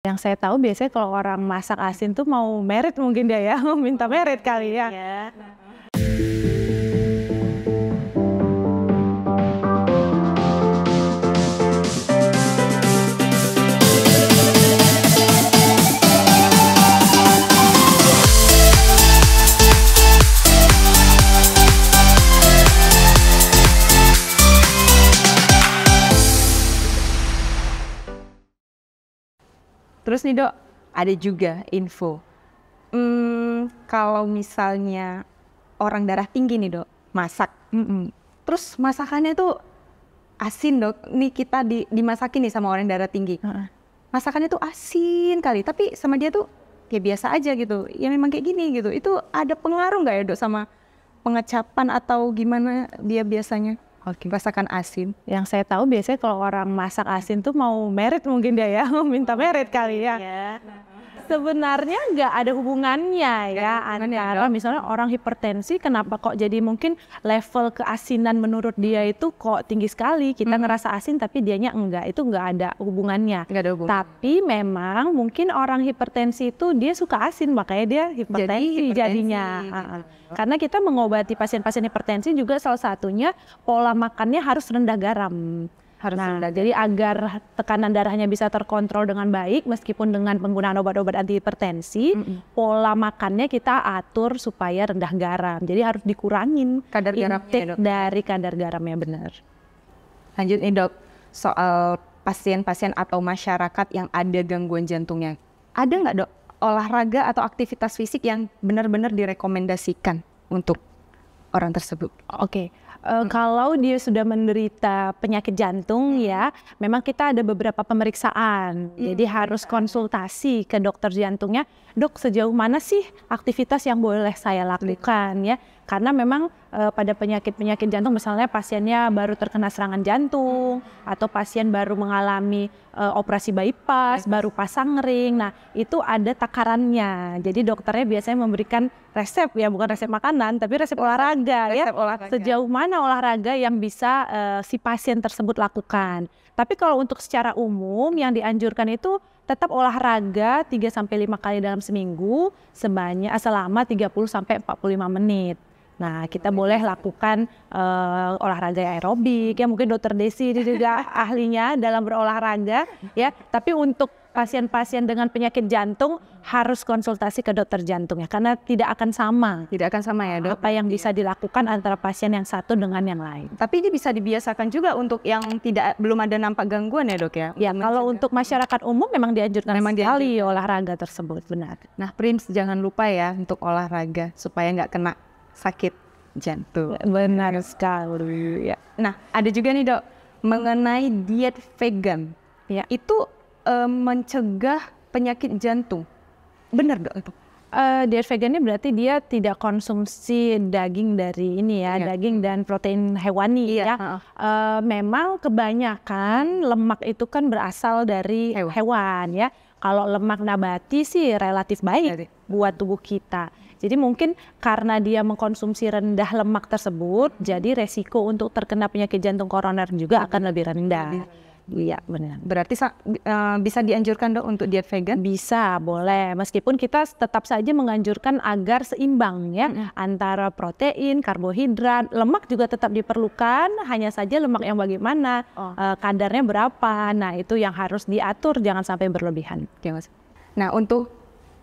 Yang saya tahu biasanya kalau orang masak asin tuh mau merit mungkin dia ya, minta merit kali ya. Terus nih Dok, ada juga info. Kalau misalnya orang darah tinggi nih Dok, masak. Terus masakannya tuh asin Dok. Nih kita dimasakin nih sama orang darah tinggi. Masakannya tuh asin kali, tapi sama dia tuh ya biasa aja gitu. Ya memang kayak gini gitu. Itu ada pengaruh nggak ya Dok sama pengecapan atau gimana dia biasanya? Masakan asin. Yang saya tahu biasanya kalau orang masak asin tuh mau merit mungkin dia ya, minta merit kali ya. Sebenarnya nggak ada hubungannya ya antara misalnya orang hipertensi kenapa kok jadi mungkin level keasinan menurut dia itu kok tinggi sekali, kita ngerasa asin tapi dianya enggak, itu nggak ada hubungannya. Tapi memang mungkin orang hipertensi itu dia suka asin makanya dia hipertensi jadinya. Karena kita mengobati pasien-pasien hipertensi juga salah satunya pola makannya harus rendah garam. Jadi agar tekanan darahnya bisa terkontrol dengan baik meskipun dengan penggunaan obat-obat anti hipertensi, pola makannya kita atur supaya rendah garam. Jadi harus dikurangin kadar garamnya dari kadar garamnya, benar. Lanjut nih Dok, soal pasien-pasien atau masyarakat yang ada gangguan jantungnya. Ada nggak Dok olahraga atau aktivitas fisik yang benar-benar direkomendasikan untuk orang tersebut? Kalau dia sudah menderita penyakit jantung ya, memang kita ada beberapa pemeriksaan. Jadi harus konsultasi ke dokter jantungnya. Dok, sejauh mana sih aktivitas yang boleh saya lakukan ya? Karena memang pada penyakit-penyakit jantung misalnya pasiennya baru terkena serangan jantung atau pasien baru mengalami operasi bypass, baru pasang ring. Nah, itu ada takarannya. Jadi dokternya biasanya memberikan resep ya, bukan resep makanan, tapi resep olahraga ya. Sejauh mana olahraga yang bisa si pasien tersebut lakukan. Tapi kalau untuk secara umum yang dianjurkan itu tetap olahraga 3-5 kali dalam seminggu selama 30-45 menit. Nah, kita boleh lakukan olahraga aerobik ya, mungkin Dokter Desi juga ahlinya dalam berolahraga ya. Tapi untuk pasien-pasien dengan penyakit jantung harus konsultasi ke dokter jantung ya, karena tidak akan sama. Tidak akan sama ya Dok? Apa yang bisa dilakukan antara pasien yang satu dengan yang lain. Tapi ini bisa dibiasakan juga untuk yang belum ada nampak gangguan ya Dok ya? Ya, kalau untuk masyarakat umum memang dianjurkan sekali olahraga tersebut, benar. Nah Prince, jangan lupa ya untuk olahraga supaya nggak kena sakit jantung. Benar sekali ya. Nah ada juga nih Dok mengenai diet vegan ya, itu mencegah penyakit jantung. Benar Dok itu? Diet vegan ini berarti dia tidak konsumsi daging dari ini ya, daging dan protein hewani ya. Memang kebanyakan lemak itu kan berasal dari hewan ya. Kalau lemak nabati sih relatif baik buat tubuh kita. Jadi mungkin karena dia mengkonsumsi rendah lemak tersebut, jadi resiko untuk terkena penyakit jantung koroner juga akan lebih rendah. Iya benar. Berarti bisa dianjurkan Dok untuk diet vegan? Bisa, boleh. Meskipun kita tetap saja menganjurkan agar seimbang ya, antara protein, karbohidrat, lemak juga tetap diperlukan. Hanya saja lemak yang bagaimana, kadarnya berapa. Nah itu yang harus diatur, jangan sampai berlebihan. Nah untuk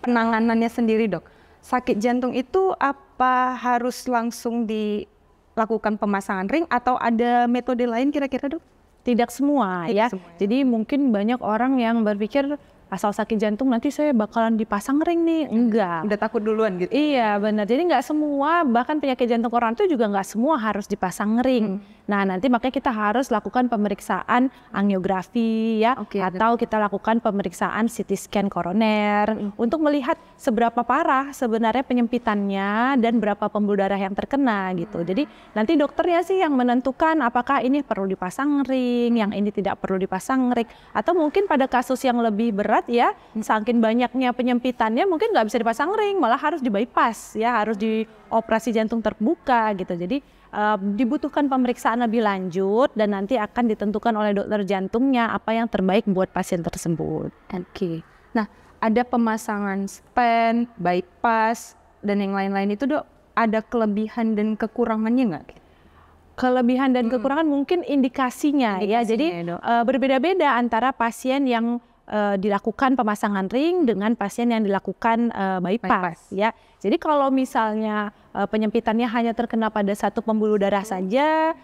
penanganannya sendiri Dok, sakit jantung itu apa harus langsung dilakukan pemasangan ring atau ada metode lain kira-kira Dok? Tidak semua ya. Jadi mungkin banyak orang yang berpikir asal sakit jantung nanti saya bakalan dipasang ring nih. Enggak. Udah takut duluan gitu? Iya benar. Jadi nggak semua, bahkan penyakit jantung koroner itu juga nggak semua harus dipasang ring. Nah nanti makanya kita harus lakukan pemeriksaan angiografi ya, atau kita lakukan pemeriksaan CT scan koroner untuk melihat seberapa parah sebenarnya penyempitannya dan berapa pembuluh darah yang terkena gitu. Jadi nanti dokternya sih yang menentukan apakah ini perlu dipasang ring, yang ini tidak perlu dipasang ring, atau mungkin pada kasus yang lebih berat ya, saking banyaknya penyempitannya mungkin nggak bisa dipasang ring, malah harus di bypass ya, harus dioperasi jantung terbuka gitu. Jadi dibutuhkan pemeriksaan lebih lanjut dan nanti akan ditentukan oleh dokter jantungnya apa yang terbaik buat pasien tersebut. Nah, ada pemasangan stent, bypass, dan yang lain-lain itu dok, ada kelebihan dan kekurangannya nggak? Kelebihan dan kekurangan mungkin indikasinya ya. Jadi berbeda-beda antara pasien yang dilakukan pemasangan ring dengan pasien yang dilakukan bypass ya. Jadi kalau misalnya penyempitannya hanya terkena pada satu pembuluh darah saja,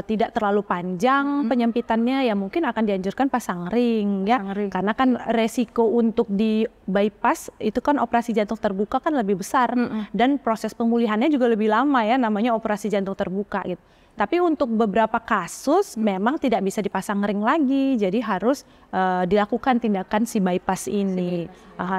tidak terlalu panjang penyempitannya, ya mungkin akan dianjurkan pasang ring ya. Karena kan resiko untuk di bypass itu kan operasi jantung terbuka kan lebih besar dan proses pemulihannya juga lebih lama ya, namanya operasi jantung terbuka gitu. Tapi untuk beberapa kasus memang tidak bisa dipasang ring lagi, jadi harus dilakukan tindakan si bypass ini.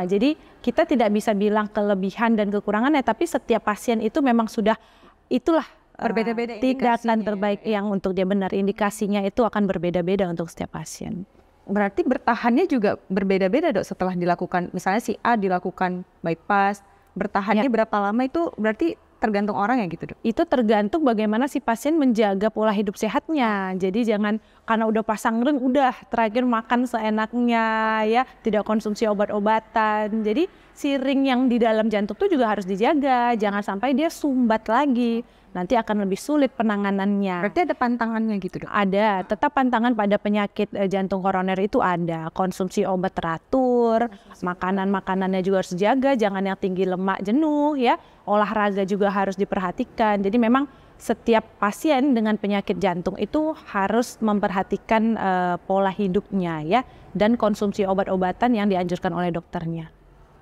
Jadi kita tidak bisa bilang kelebihan dan kekurangannya, tapi setiap pasien itu memang sudah itulah berbeda-beda tindakan terbaik yang untuk dia benar. Indikasinya itu akan berbeda-beda untuk setiap pasien. Berarti bertahannya juga berbeda-beda dok setelah dilakukan, misalnya si A dilakukan bypass, bertahannya berapa lama itu berarti tergantung orang ya gitu dok? Itu tergantung bagaimana si pasien menjaga pola hidup sehatnya. Jadi jangan karena udah pasang ring udah terakhir makan seenaknya ya, tidak konsumsi obat-obatan. Jadi si ring yang di dalam jantung itu juga harus dijaga, jangan sampai dia sumbat lagi. Nanti akan lebih sulit penanganannya. Berarti ada pantangannya gitu dok? Ada, tetap pantangan pada penyakit jantung koroner itu ada. Konsumsi obat teratur, makanannya juga harus dijaga, jangan yang tinggi lemak jenuh ya. Olahraga juga harus diperhatikan. Jadi memang setiap pasien dengan penyakit jantung itu harus memperhatikan pola hidupnya ya, dan konsumsi obat-obatan yang dianjurkan oleh dokternya.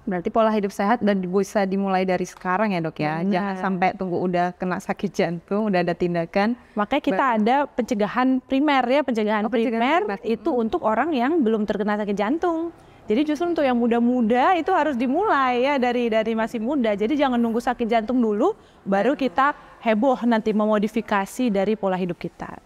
Berarti pola hidup sehat dan bisa dimulai dari sekarang ya dok ya. Jangan sampai tunggu udah kena sakit jantung, udah ada tindakan. Makanya kita ada pencegahan primer ya, pencegahan primer itu untuk orang yang belum terkena sakit jantung. Jadi justru untuk yang muda-muda itu harus dimulai ya dari masih muda. Jadi jangan nunggu sakit jantung dulu, baru kita heboh nanti memodifikasi dari pola hidup kita.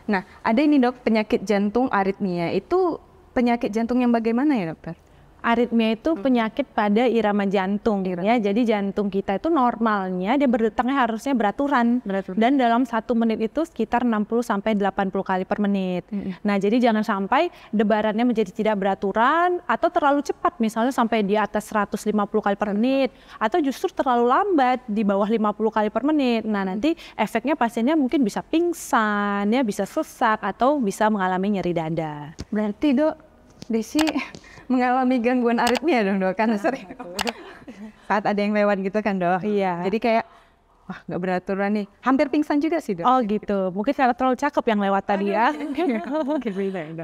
Nah ada ini dok, penyakit jantung aritmia itu penyakit jantung yang bagaimana ya dokter? Aritmia itu penyakit pada irama jantung ya. Jadi jantung kita itu normalnya dia berdetaknya harusnya beraturan. Dan dalam 1 menit itu sekitar 60-80 kali per menit. Nah jadi jangan sampai debarannya menjadi tidak beraturan atau terlalu cepat, misalnya sampai di atas 150 kali per menit, atau justru terlalu lambat di bawah 50 kali per menit. Nah nanti efeknya pasiennya mungkin bisa pingsan ya, bisa sesak atau bisa mengalami nyeri dada. Berarti dok, Desi mengalami gangguan aritmia dong dok, karena sering saat ada yang lewat gitu kan dok. Iya. Jadi kayak wah nggak beraturan nih, hampir pingsan juga sih dok. Oh gitu, mungkin karena terlalu cakep yang lewat tadi ya.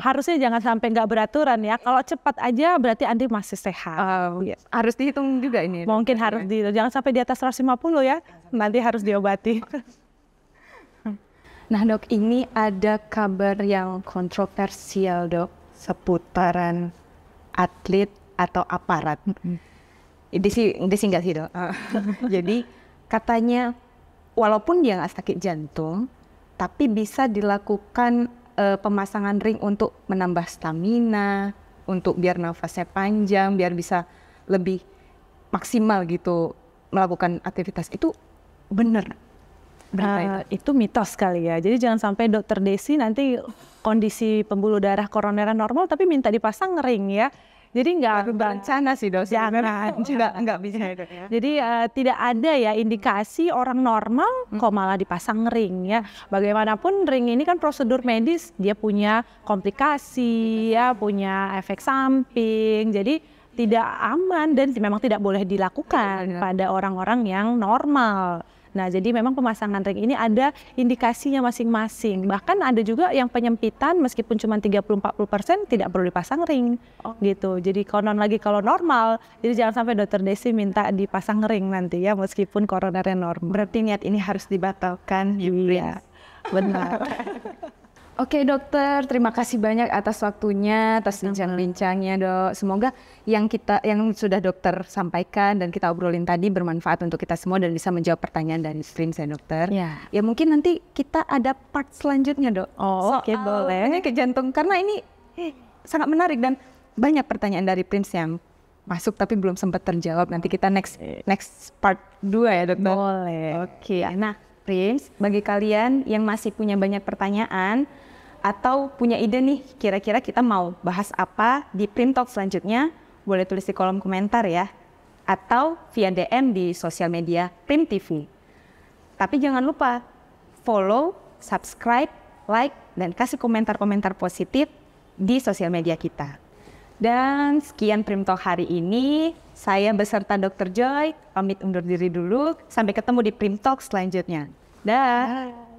Harusnya jangan sampai nggak beraturan ya. Kalau cepat aja berarti Andi masih sehat. Harus dihitung juga ini. Mungkin harus jangan sampai di atas 150 ya, nanti harus diobati. Nah dok, ini ada kabar yang kontroversial dok, seputaran atlet atau aparat. Ini sih enggak sih dok. Jadi katanya walaupun dia nggak sakit jantung, tapi bisa dilakukan pemasangan ring untuk menambah stamina, untuk biar nafasnya panjang, biar bisa lebih maksimal gitu melakukan aktivitas. Itu benar? Itu mitos kali ya. Jadi jangan sampai dokter Desi nanti kondisi pembuluh darah koroner normal tapi minta dipasang ring ya. Jadi nggak berencana sih dok. Jangan juga nggak bisa dok ya. Jadi tidak ada ya indikasi orang normal kok malah dipasang ring ya. Bagaimanapun ring ini kan prosedur medis, dia punya komplikasi ya, punya efek samping. Jadi tidak aman dan memang tidak boleh dilakukan pada orang-orang yang normal. Nah, jadi memang pemasangan ring ini ada indikasinya masing-masing. Bahkan ada juga yang penyempitan meskipun cuma 30-40% tidak perlu dipasang ring. Gitu. Jadi konon lagi kalau normal, jadi jangan sampai dokter Desi minta dipasang ring nanti ya meskipun koronernya normal. Berarti niat ini harus dibatalkan. Iya, benar. Oke dokter, terima kasih banyak atas waktunya, atas bincang-bincangnya dok. Semoga yang sudah dokter sampaikan dan kita obrolin tadi bermanfaat untuk kita semua dan bisa menjawab pertanyaan dari Prince ya dokter. Ya mungkin nanti kita ada part selanjutnya dok. Oke, boleh. Penyakit jantung, karena ini sangat menarik dan banyak pertanyaan dari Prince yang masuk tapi belum sempat terjawab. Nanti kita next part 2 ya dokter. Boleh. Oke, nah Prince, bagi kalian yang masih punya banyak pertanyaan, atau punya ide nih, kira-kira kita mau bahas apa di Prim Talk selanjutnya, boleh tulis di kolom komentar ya. Atau via DM di sosial media Prim TV. Tapi jangan lupa follow, subscribe, like, dan kasih komentar-komentar positif di sosial media kita. Dan sekian Prim Talk hari ini. Saya beserta Dr. Joy pamit undur diri dulu. Sampai ketemu di Prim Talk selanjutnya. Dah.